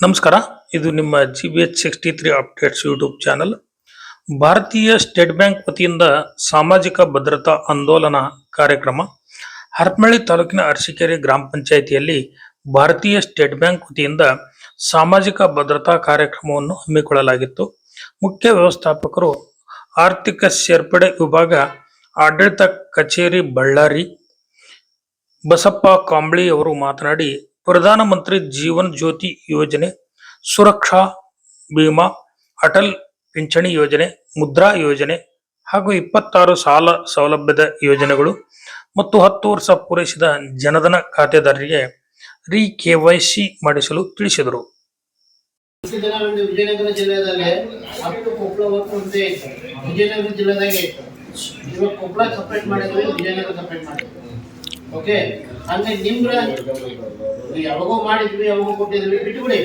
ನಮಸ್ಕಾರ. ಇದು ನಿಮ್ಮ GBH63 ಅಪ್ಡೇಟ್ಸ್ ಯೂಟ್ಯೂಬ್ ಚಾನಲ್. ಭಾರತೀಯ ಸ್ಟೇಟ್ ಬ್ಯಾಂಕ್ ವತಿಯಿಂದ ಸಾಮಾಜಿಕ ಭದ್ರತಾ ಆಂದೋಲನ ಕಾರ್ಯಕ್ರಮ ಹರಪನಹಳ್ಳಿ ತಾಲೂಕಿನ ಅರಸೀಕೆರೆ ಗ್ರಾಮ ಪಂಚಾಯಿತಿಯಲ್ಲಿ ಭಾರತೀಯ ಸ್ಟೇಟ್ ಬ್ಯಾಂಕ್ ವತಿಯಿಂದ ಸಾಮಾಜಿಕ ಭದ್ರತಾ ಕಾರ್ಯಕ್ರಮವನ್ನು ಹಮ್ಮಿಕೊಳ್ಳಲಾಗಿತ್ತು. ಮುಖ್ಯ ವ್ಯವಸ್ಥಾಪಕರು ಆರ್ಥಿಕ ಸೇರ್ಪಡೆ ವಿಭಾಗ ಆಡಳಿತ ಕಚೇರಿ ಬಳ್ಳಾರಿ ಬಸಪ್ಪ ಕಾಂಬ್ಳಿ ಅವರು ಮಾತನಾಡಿ, ಪ್ರಧಾನಮಂತ್ರಿ ಜೀವನ್ ಜ್ಯೋತಿ ಯೋಜನೆ, ಸುರಕ್ಷಾ ಬಿಮಾ, ಅಟಲ್ ಪಿಂಚಣಿ ಯೋಜನೆ, ಮುದ್ರಾ ಯೋಜನೆ ಹಾಗೂ 26 ಸಾಲ ಸೌಲಭ್ಯದ ಯೋಜನೆಗಳು ಮತ್ತು 10 ವರ್ಷ ಪೂರೈಸಿದ ಜನಧನ ಖಾತೆದಾರರಿಗೆ KYC ಮಾಡಿಸಲು ತಿಳಿಸಿದರು. ವಿಜಯನಗರ ಜಿಲ್ಲೆಯಲ್ಲಿ ವಿಜಯನಗರ ಜಿಲ್ಲೆದಾಗೆ ಇವಾಗ ಕೊಪ್ಪಳ ಸಪ್ರೇಟ್ ಮಾಡಿದ್ವಿ, ವಿಜಯನಗರ ಸಪ್ರೇಟ್ ಮಾಡಿದ್ವಿ. ಓಕೆ, ಹಂಗೆ ನಿಮ್ರ ಯಾವಾಗೋ ಮಾಡಿದ್ವಿ, ಯಾವಾಗೋ ಕೊಟ್ಟಿದ್ವಿ, ಬಿಟ್ಟುಬಿಡಿ.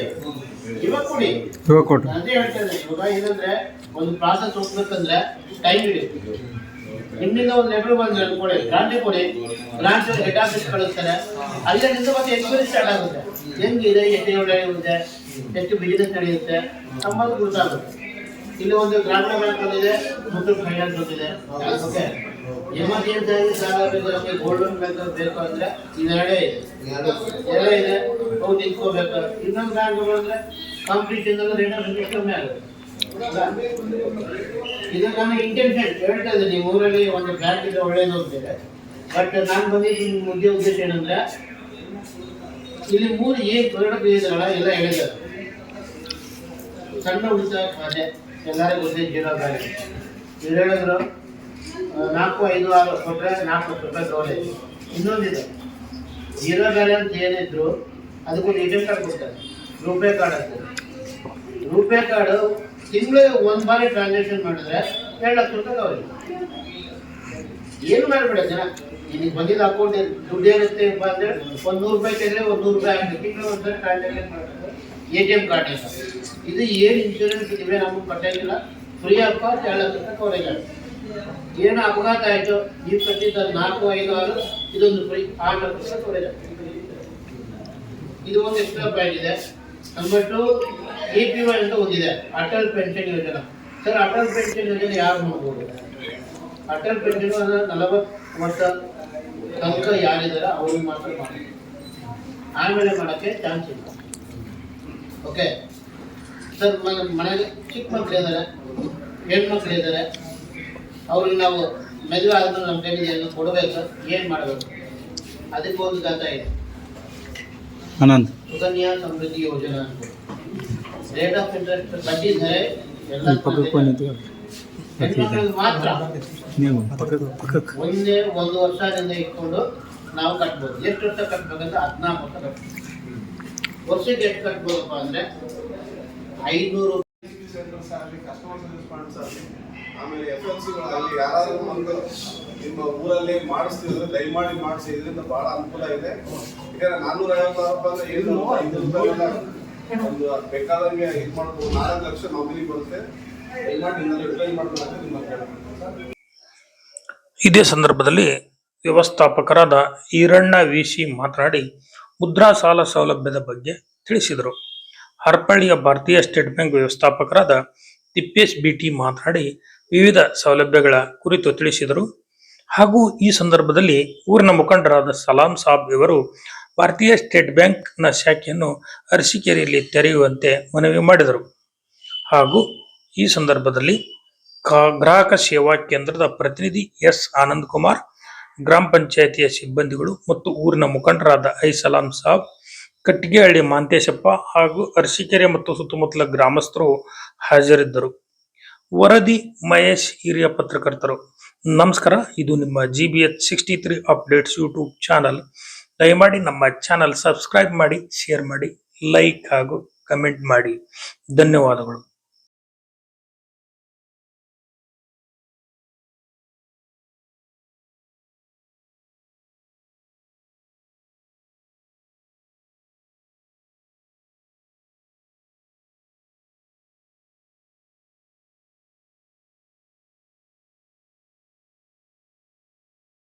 ಇವಾಗ ಕೊಡಿ, ಅದೇ ಹೇಳ್ತಾ ಇದ್ದೀನಿ. ಇವಾಗ ಏನಂದ್ರೆ ಒಂದು ಪ್ರಾಸೆಸ್ ಹೋಗ್ಬೇಕಂದ್ರೆ ಟೈಮ್ ಹಿಡಿಯುತ್ತೆ. ನಿಮ್ಮಿಂದ ಒಂದು ಲೆಟರ್ ಬಂದ್ರೆ ಕೊಡಿ, ಗ್ರಾಂಟ್ ಕೊಡಿ, ಗ್ರಾಂಟ್ ಹೆಡ್ ಆಫೀಸ್ ಕಳಿಸ್ತಾರೆ. ಅಲ್ಲಿಂದ ಮತ್ತೆ ಎಕ್ಸ್ಪೈರಿ ಸ್ಟಾರ್ಟ್ ಆಗುತ್ತೆ. ಹೆಂಗಿದೆ, ಎಷ್ಟು ನಡೆಯುತ್ತೆ, ಎಷ್ಟು ಬಿಸಿನೆಸ್ ನಡೆಯುತ್ತೆ ಸಂಬಂಧ ಗೊತ್ತಾಗುತ್ತೆ. ಇಲ್ಲಿ ಒಂದು ಗ್ರಾಮೀಣ ಬ್ಯಾಂಕ್ ಬಂದಿದೆ, ಮುತ್ತೂಟ್ ಫೈನಾನ್ಸ್ ಬಂದಿದೆ. ಓಕೆ, ಎಮರ್ಜೆನ್ಸಿ ಆಗಿ ಸಾಲ ಬೇಕು, ನಮಗೆ ಗೋಲ್ಡ್ ಲೋನ್ ಬೇಕು ಅಂದ್ರೆ ಇವೆರಡೇ ಇದೆ, ಅವು ನಿಂತ್ಕೋಬೇಕು. ಇನ್ನೊಂದು ಬ್ಯಾಂಕ್ ಬಂದ್ರೆ ಕಾಂಪಿಟೇಷನ್ ರೇಟ್ ಆಫ್ ಇಂಟ್ರೆಸ್ಟ್ ಕಮ್ಮಿ ಆಗುತ್ತೆ. ಇದು ನನ್ನ ಇಂಟೆನ್ಷನ್ ಹೇಳ್ತಾ ಇದ್ದೀನಿ. ನಿಮ್ಮ ಊರಲ್ಲಿ ಒಂದು ಬ್ಯಾಂಕ್ ಇದ್ರೆ ಒಳ್ಳೇದು ಹೋಗ್ತಿದೆ. ಬಟ್ ನಾನು ಬಂದಿದ್ದು ಮುಖ್ಯ ಉದ್ದೇಶ ಏನಂದ್ರೆ, ಇಲ್ಲಿ 3 ಏನು ಹೊರಗಡೆ ಇದ್ದಾರಲ್ಲ ಎಲ್ಲ ಹೇಳಿದ್ದಾರೆ. ಸಣ್ಣ ಉಳಿತಾಯ ಖಾತೆ ಎಲ್ಲರಿಗೂ ಗೊತ್ತಿದೆ, ಜೀರೋ ಬ್ಯಾಲೆನ್ಸ್. ಇವ್ರು ಹೇಳಿದ್ರು 4, 5, 6 ಕೊಟ್ಟರೆ 4 ರೂಪಾಯಿ ತಗೊಳ್ಳಿ. ಇನ್ನೊಂದಿದೆ, ಜೀರೋ ಬ್ಯಾಲೆನ್ಸ್ ಏನಿದ್ರು ಅದಕ್ಕೊಂದು ATM ಕಾರ್ಡ್ ಕೊಡ್ತಾರೆ, ರೂಪೇ ಕಾರ್ಡ್ ಅಂತ. ರೂಪೇ ಕಾರ್ಡು ತಿಂಗಳಿಗೆ 1 ಬಾರಿ ಟ್ರಾನ್ಸಾಕ್ಷನ್ ಮಾಡಿದ್ರೆ 2 ಲಕ್ಷ ರೂಪಾಯಿ ತಗೊಳ್ಳಿ. ಏನು ಮಾಡಬೇಡ ಜನ, ನಿನಗೆ ಬಂದಿದ್ದ ಅಕೌಂಟ್ ದುಡ್ಡು ಏನಿರುತ್ತೆ ಅಂದರೆ ಒಂದು 100 ರೂಪಾಯಿ ತೆಗೆದ್ರೆ 100 ರೂಪಾಯಿ ಆಗ್ತದೆ. ತಿಂಗಳು ಒಂದ್ಸರಿ ಟ್ರಾನ್ಸಾಕ್ಷನ್ ಮಾಡಿದ್ರೆ ATM ಕಾರ್ಡ್ ಅಂತ. ಇದು ಏನು ಇನ್ಶೂರೆನ್ಸ್ ಇವೆ ನಮಗೆ ಕಟ್ಟಂಗಿಲ್ಲ, ಫ್ರೀ ಆಫ್ ಕಾಸ್ಟ್ 2 ಲಕ್ಷ ರೂಪಾಯಿ ಕವರೇಜ್ ಆಗುತ್ತೆ. ಏನು ಅಪಘಾತ ಆಯಿತು, ನೀವು ಕಟ್ಟಿದ್ದ 4, 5, 6 ಇದೊಂದು ಫ್ರೀ 6 ಲಕ್ಷ ರೂಪಾಯಿ ಕವರೇಜ್ ಆಗುತ್ತೆ. ಇದು ಒಂದು ಎಕ್ಸ್ಟ್ರಾ ಪಾಯಿಂಟ್ ಇದೆ. ನಂಬರ್ 2 APY ಅಂತ ಒಂದಿದೆ, ಅಟಲ್ ಪೆನ್ಷನ್ ಯೋಜನಾ. ಸರ್, ಅಟಲ್ ಪೆನ್ಷನ್ ಯೋಜನೆ ಯಾರು ಮಾಡ್ಬೋದು? ಅಟಲ್ ಪೆನ್ಷನ್ 40 ವರ್ಷ ತನಕ ಯಾರಿದ್ದಾರೆ ಅವ್ರಿಗೆ ಮಾತ್ರ ಮಾಡಿ, ಆಮೇಲೆ ಮಾಡೋಕ್ಕೆ ಚಾನ್ಸ್ ಇಲ್ಲ. ಓಕೆ ಸರ್, ಮನೆಯಲ್ಲಿ ಚಿಕ್ಕ ಮಕ್ಕಳು ಇದ್ದಾರೆ, ಹೆಣ್ಮಕ್ಳು ಇದ್ದಾರೆ, ಅವ್ರಿಗೆ ನಾವು ಮದುವೆ ಆದ್ರೂ ನಮ್ಮ ಕೈಗೆ ಕೊಡಬೇಕು. ಏನು ಮಾಡಬೇಕು? ಅದಕ್ಕೆ ಒಂದು ದಾತ ಇದೆ, ಸುಕನ್ಯಾ ಸಮೃದ್ಧಿ ಯೋಜನಾ ಅಂತ. ರೇಟ್ ಆಫ್ ಇಂಟ್ರೆಸ್ಟ್ ಕಟ್ಟಿದ್ದಾರೆ ಎಲ್ಲ ಹೆಣ್ಮಕ್ಳಿಗೆ ಮಾತ್ರ. ಒಂದೇ 1 ವರ್ಷದಿಂದ ಇಟ್ಕೊಂಡು ನಾವು ಕಟ್ಬೋದು. ಎಷ್ಟು ವರ್ಷ ಕಟ್ಬೇಕಂದ್ರೆ 14 ವರ್ಷ ಕಟ್ಬೋದು. ವರ್ಷಕ್ಕೆ ಎಷ್ಟು ಕಟ್ಬೋದಪ್ಪ ಅಂದರೆ 500 ಆಮೇಲೆ FLCಗಳಲ್ಲಿ ಯಾರಾದ್ರೂ ಒಂದು ನಿಮ್ಮ ಊರಲ್ಲಿ ಮಾಡಿಸ್ತಿದ್ರೆ ದಯಮಾಡಿ ಮಾಡಿಸಿ. ಇದರಿಂದ ಬಹಳ ಅನುಕೂಲ ಇದೆ. ಈಗ 456 ರೂಪಾಯಿ ಏನು 5 ರೂಪಾಯಿ ಒಂದು ಬೇಕಾದಂಗೆ ಇದು ಮಾಡ್ಬೋದು. 4 ಲಕ್ಷ ನಾಮಿನಿ ಬರುತ್ತೆ. ದಯಮಾಡಿ ರಿಪ್ಲೈ ಮಾಡ್ಬೇಕು ನಿಮ್ಮ ಕೇಳ್ತೀನಿ. ಇದೇ ಸಂದರ್ಭದಲ್ಲಿ ವ್ಯವಸ್ಥಾಪಕರಾದ ಈರಣ್ಣ VC ಮಾತನಾಡಿ, ಮುದ್ರಾ ಸಾಲ ಸೌಲಭ್ಯದ ಬಗ್ಗೆ ತಿಳಿಸಿದರು. ಹರಪನಹಳ್ಳಿಯ ಭಾರತೀಯ ಸ್ಟೇಟ್ ಬ್ಯಾಂಕ್ ವ್ಯವಸ್ಥಾಪಕರಾದ ತಿಪ್ಪೇಶ್ BT ಮಾತನಾಡಿ ವಿವಿಧ ಸೌಲಭ್ಯಗಳ ಕುರಿತು ತಿಳಿಸಿದರು. ಹಾಗೂ ಈ ಸಂದರ್ಭದಲ್ಲಿ ಊರಿನ ಮುಖಂಡರಾದ ಸಲಾಂ ಸಾಬ್ ಇವರು ಭಾರತೀಯ ಸ್ಟೇಟ್ ಬ್ಯಾಂಕ್ನ ಶಾಖೆಯನ್ನು ಅರಸೀಕೆರೆಯಲ್ಲಿ ತೆರೆಯುವಂತೆ ಮನವಿ ಮಾಡಿದರು. ಹಾಗೂ ಈ ಸಂದರ್ಭದಲ್ಲಿ ಗ್ರಾಹಕ ಸೇವಾ ಕೇಂದ್ರದ ಪ್ರತಿನಿಧಿ S ಆನಂದ್ ಕುಮಾರ್, ಗ್ರಾಮ ಪಂಚಾಯಿತಿಯ ಸಿಬ್ಬಂದಿಗಳು ಮತ್ತು ಊರಿನ ಮುಖಂಡರಾದ ಸಲಾಂ ಸಾಬ್, ಕಟ್ಟಿಗೆಹಳ್ಳಿ ಮಾಂತೇಶಪ್ಪ ಹಾಗೂ ಅರಸೀಕೆರೆ ಮತ್ತು ಸುತ್ತಮುತ್ತಲ ಗ್ರಾಮಸ್ಥರು ಹಾಜರಿದ್ದರು. ವರದಿ ಮಹೇಶ್, ಹಿರಿಯ ಪತ್ರಕರ್ತರು. ನಮಸ್ಕಾರ. ಇದು ನಿಮ್ಮ GBH63 ಅಪ್ಡೇಟ್ಸ್ ಯೂಟ್ಯೂಬ್ ಚಾನಲ್. ದಯಮಾಡಿ ನಮ್ಮ ಚಾನಲ್ ಸಬ್ಸ್ಕ್ರೈಬ್ ಮಾಡಿ, ಶೇರ್ ಮಾಡಿ, ಲೈಕ್ ಹಾಗೂ ಕಮೆಂಟ್ ಮಾಡಿ. ಧನ್ಯವಾದಗಳು.